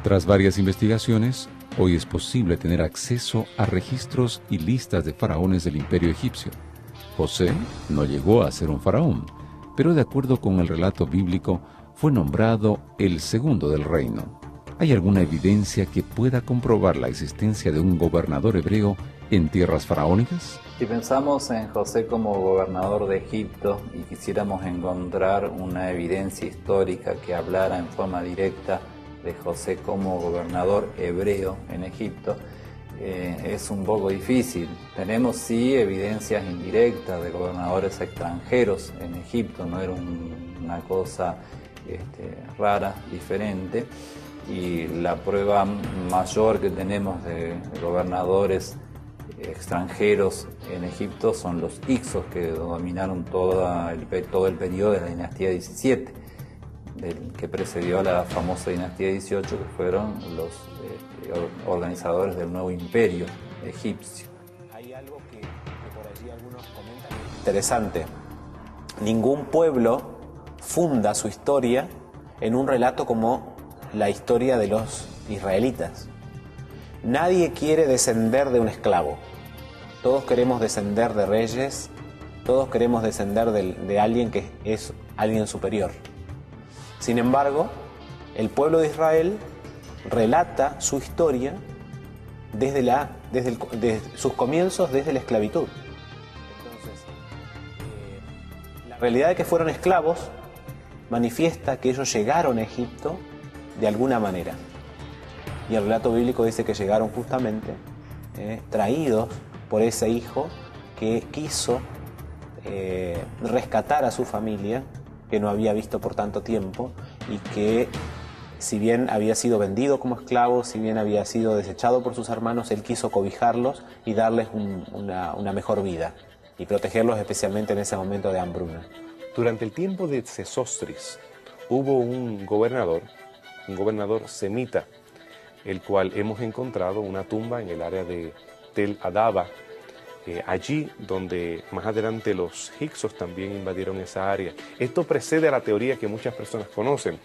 Tras varias investigaciones, hoy es posible tener acceso a registros y listas de faraones del Imperio egipcio. José no llegó a ser un faraón, pero de acuerdo con el relato bíblico, fue nombrado el segundo del reino. ¿Hay alguna evidencia que pueda comprobar la existencia de un gobernador hebreo en tierras faraónicas? Si pensamos en José como gobernador de Egipto y quisiéramos encontrar una evidencia histórica que hablara en forma directa de José como gobernador hebreo en Egipto, es un poco difícil. Tenemos sí evidencias indirectas de gobernadores extranjeros en Egipto, no era una cosa rara, diferente, y la prueba mayor que tenemos de gobernadores extranjeros en Egipto son los Hicsos, que dominaron todo el periodo de la dinastía 17, que precedió a la famosa dinastía 18, que fueron los organizadores del nuevo imperio egipcio. Hay algo que por allí algunos comentan interesante. Ningún pueblo funda su historia en un relato como la historia de los israelitas. Nadie quiere descender de un esclavo. Todos queremos descender de reyes, todos queremos descender de alguien que es alguien superior. Sin embargo, el pueblo de Israel relata su historia desde sus comienzos, desde la esclavitud. Entonces, la realidad de que fueron esclavos manifiesta que ellos llegaron a Egipto de alguna manera. Y el relato bíblico dice que llegaron justamente traídos por ese hijo que quiso rescatar a su familia, que no había visto por tanto tiempo, y que si bien había sido vendido como esclavo, si bien había sido desechado por sus hermanos, él quiso cobijarlos y darles una mejor vida y protegerlos especialmente en ese momento de hambruna. Durante el tiempo de Sesostris hubo un gobernador semita, el cual hemos encontrado una tumba en el área de Tel Adaba, allí donde más adelante los hicsos también invadieron esa área. Esto precede a la teoría que muchas personas conocen.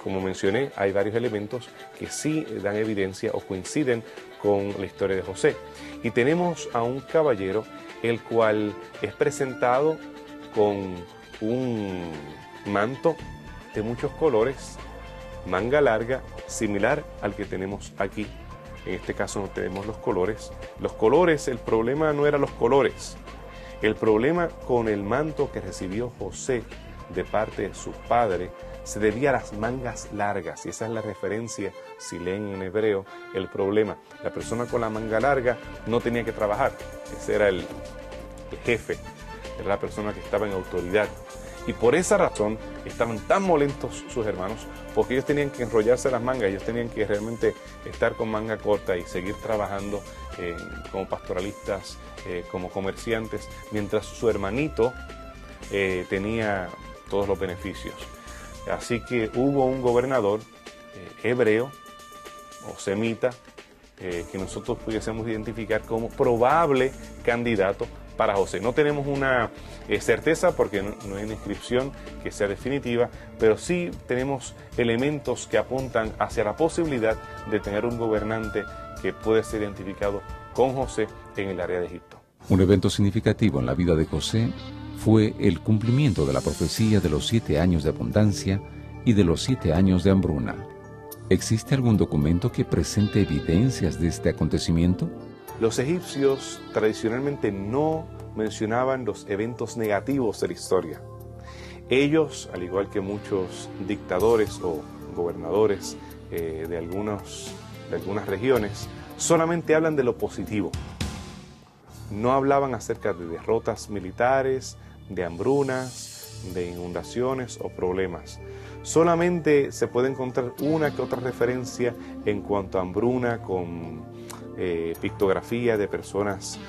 Como mencioné, hay varios elementos que sí dan evidencia o coinciden con la historia de José. Y tenemos a un caballero el cual es presentado con un manto de muchos colores, manga larga, similar al que tenemos aquí. En este caso no tenemos los colores. Los colores, el problema no eran los colores. El problema con el manto que recibió José de parte de su padre se debía a las mangas largas. Y esa es la referencia, si leen en hebreo, el problema. La persona con la manga larga no tenía que trabajar. Ese era el jefe, era la persona que estaba en autoridad. Y por esa razón estaban tan molestos sus hermanos, porque ellos tenían que enrollarse las mangas, ellos tenían que realmente estar con manga corta y seguir trabajando como pastoralistas, como comerciantes, mientras su hermanito tenía todos los beneficios. Así que hubo un gobernador hebreo o semita que nosotros pudiésemos identificar como probable candidato para José. No tenemos una certeza porque no hay una inscripción que sea definitiva, pero sí tenemos elementos que apuntan hacia la posibilidad de tener un gobernante que puede ser identificado con José en el área de Egipto. Un evento significativo en la vida de José fue el cumplimiento de la profecía de los 7 años de abundancia y de los 7 años de hambruna. ¿Existe algún documento que presente evidencias de este acontecimiento? Los egipcios tradicionalmente no mencionaban los eventos negativos de la historia. Ellos, al igual que muchos dictadores o gobernadores de algunas regiones, solamente hablan de lo positivo. No hablaban acerca de derrotas militares, de hambrunas, de inundaciones o problemas. Solamente se puede encontrar una que otra referencia en cuanto a hambruna con pictografía de personas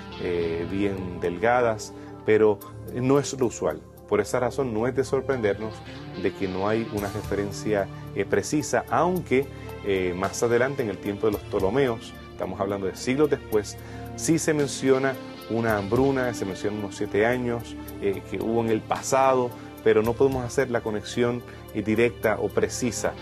bien delgadas, pero no es lo usual. Por esa razón no es de sorprendernos de que no hay una referencia precisa, aunque más adelante en el tiempo de los Ptolomeos, estamos hablando de siglos después, sí se menciona una hambruna, se menciona unos 7 años que hubo en el pasado, pero no podemos hacer la conexión directa o precisa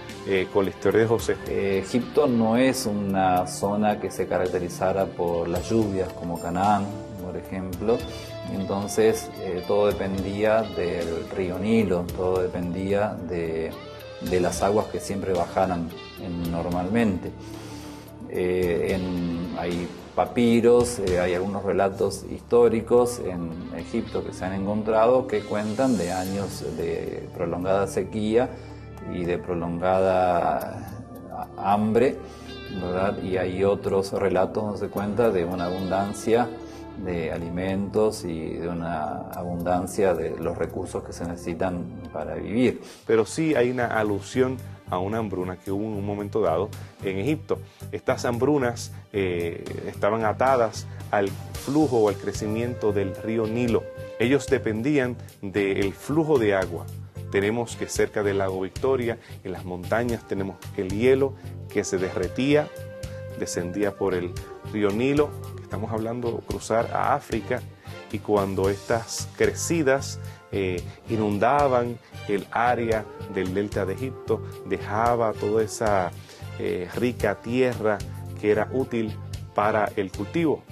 con la historia de José. Egipto no es una zona que se caracterizara por las lluvias como Canaán, por ejemplo. Entonces todo dependía del río Nilo, todo dependía de las aguas que siempre bajaran normalmente. Hay papiros, hay algunos relatos históricos en Egipto que se han encontrado que cuentan de años de prolongada sequía y de prolongada hambre, ¿verdad? Y hay otros relatos donde se cuenta de una abundancia de alimentos y de una abundancia de los recursos que se necesitan para vivir. Pero sí hay una alusión a una hambruna que hubo en un momento dado en Egipto. Estas hambrunas estaban atadas al flujo o al crecimiento del río Nilo. Ellos dependían del flujo de agua. Tenemos que cerca del lago Victoria, en las montañas, tenemos el hielo que se derretía, descendía por el río Nilo. Estamos hablando de cruzar a África, y cuando estas crecidas inundaban el área del delta de Egipto, dejaba toda esa rica tierra que era útil para el cultivo.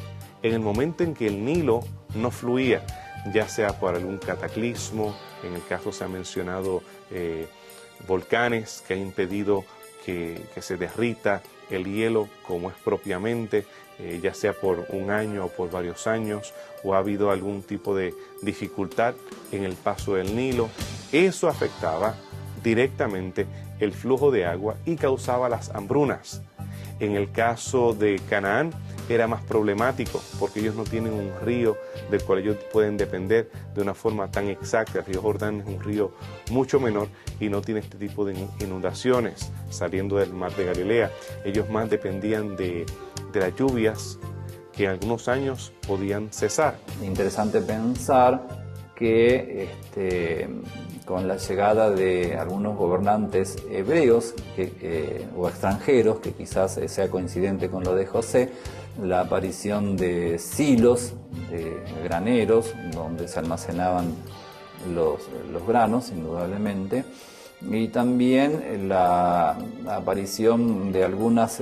En el momento en que el Nilo no fluía, ya sea por algún cataclismo, en el caso se ha mencionado volcanes que han impedido que se derrita el hielo como es propiamente, ya sea por un año o por varios años, o ha habido algún tipo de dificultad en el paso del Nilo. Eso afectaba directamente el flujo de agua y causaba las hambrunas. En el caso de Canaán era más problemático porque ellos no tienen un río del cual ellos pueden depender de una forma tan exacta. El río Jordán es un río mucho menor y no tiene este tipo de inundaciones saliendo del mar de Galilea. Ellos más dependían de las lluvias que en algunos años podían cesar. Interesante pensar que con la llegada de algunos gobernantes hebreos o extranjeros, que quizás sea coincidente con lo de José, la aparición de silos, de graneros, donde se almacenaban los granos, indudablemente, y también la aparición de algunos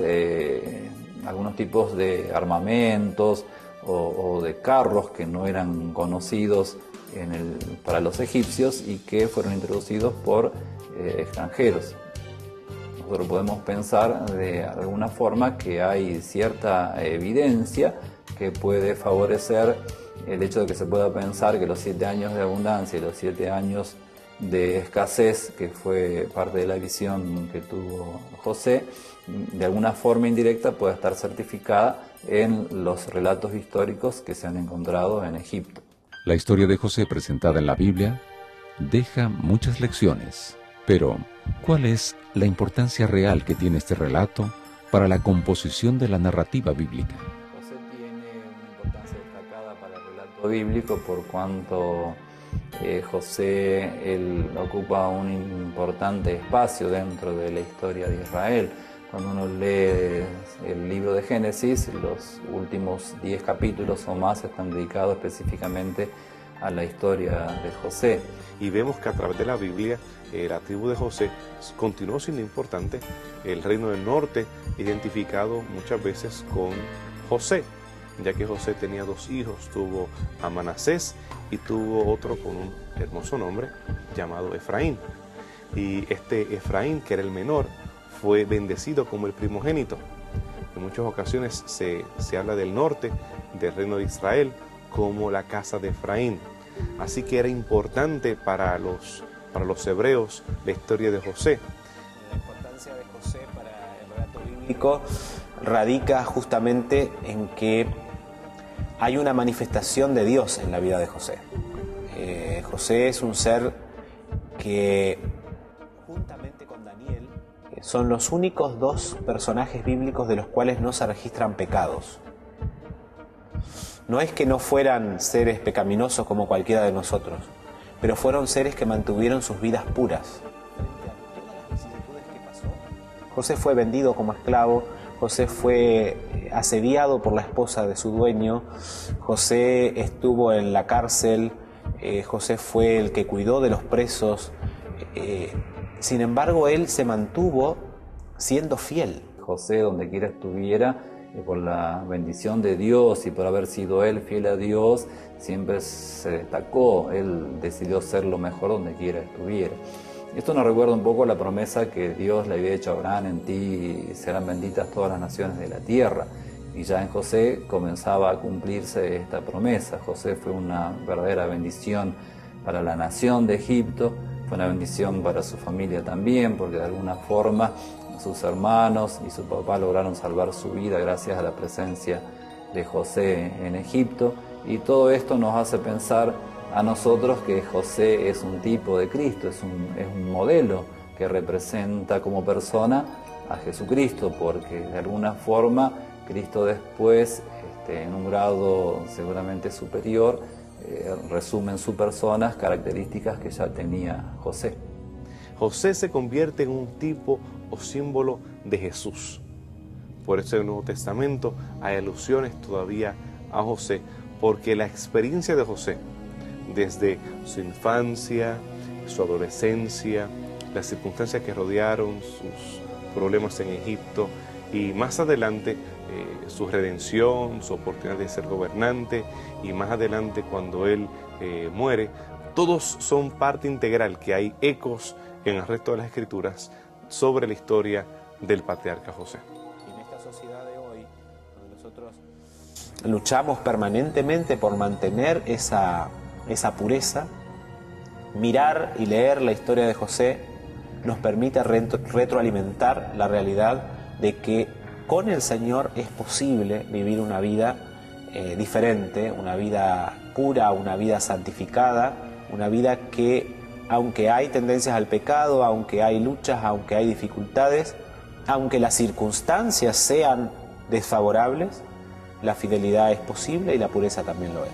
tipos de armamentos o de carros que no eran conocidos para los egipcios y que fueron introducidos por extranjeros. Nosotros podemos pensar de alguna forma que hay cierta evidencia que puede favorecer el hecho de que se pueda pensar que los 7 años de abundancia y los 7 años de escasez, que fue parte de la visión que tuvo José, de alguna forma indirecta puede estar certificada en los relatos históricos que se han encontrado en Egipto. La historia de José presentada en la Biblia deja muchas lecciones, pero ¿cuál es la importancia real que tiene este relato para la composición de la narrativa bíblica? José tiene una importancia destacada para el relato bíblico por cuanto José ocupa un importante espacio dentro de la historia de Israel. Cuando uno lee el libro de Génesis, los últimos 10 capítulos o más están dedicados específicamente a la historia de José. Y vemos que a través de la Biblia, la tribu de José continuó siendo importante. El reino del norte, identificado muchas veces con José, ya que José tenía 2 hijos, tuvo a Manasés y tuvo otro con un hermoso nombre llamado Efraín. Y este Efraín, que era el menor, fue bendecido como el primogénito. En muchas ocasiones se habla del norte, del reino de Israel, como la casa de Efraín. Así que era importante para los hebreos la historia de José. La importancia de José para el relato bíblico radica justamente en que hay una manifestación de Dios en la vida de José. José es un ser que, juntamente con Daniel, son los únicos 2 personajes bíblicos de los cuales no se registran pecados. No es que no fueran seres pecaminosos como cualquiera de nosotros, pero fueron seres que mantuvieron sus vidas puras. Frente a todas las vicisitudes que pasó, José fue vendido como esclavo, José fue asediado por la esposa de su dueño, José estuvo en la cárcel José fue el que cuidó de los presos. Sin embargo, él se mantuvo siendo fiel. José, donde quiera estuviera, por la bendición de Dios y por haber sido él fiel a Dios, siempre se destacó. Él decidió ser lo mejor donde quiera estuviera. Esto nos recuerda un poco la promesa que Dios le había hecho a Abraham: en ti serán benditas todas las naciones de la tierra. Y ya en José comenzaba a cumplirse esta promesa. José fue una verdadera bendición para la nación de Egipto, fue una bendición para su familia también, porque de alguna forma sus hermanos y su papá lograron salvar su vida gracias a la presencia de José en Egipto. Y todo esto nos hace pensar a nosotros que José es un tipo de Cristo, es un modelo que representa como persona a Jesucristo, porque de alguna forma Cristo después, en un grado seguramente superior, resume en su persona características que ya tenía José. José se convierte en un tipo o símbolo de Jesús. Por eso en el Nuevo Testamento hay alusiones todavía a José, porque la experiencia de José, desde su infancia, su adolescencia, las circunstancias que rodearon sus problemas en Egipto y más adelante su redención, su oportunidad de ser gobernante y más adelante cuando él muere, todos son parte integral, que hay ecos en el resto de las Escrituras sobre la historia del patriarca José. Y en esta sociedad de hoy, donde nosotros luchamos permanentemente por mantener esa pureza, mirar y leer la historia de José nos permite retroalimentar la realidad de que con el Señor es posible vivir una vida diferente, una vida pura, una vida santificada, una vida que, aunque hay tendencias al pecado, aunque hay luchas, aunque hay dificultades, aunque las circunstancias sean desfavorables, la fidelidad es posible y la pureza también lo es.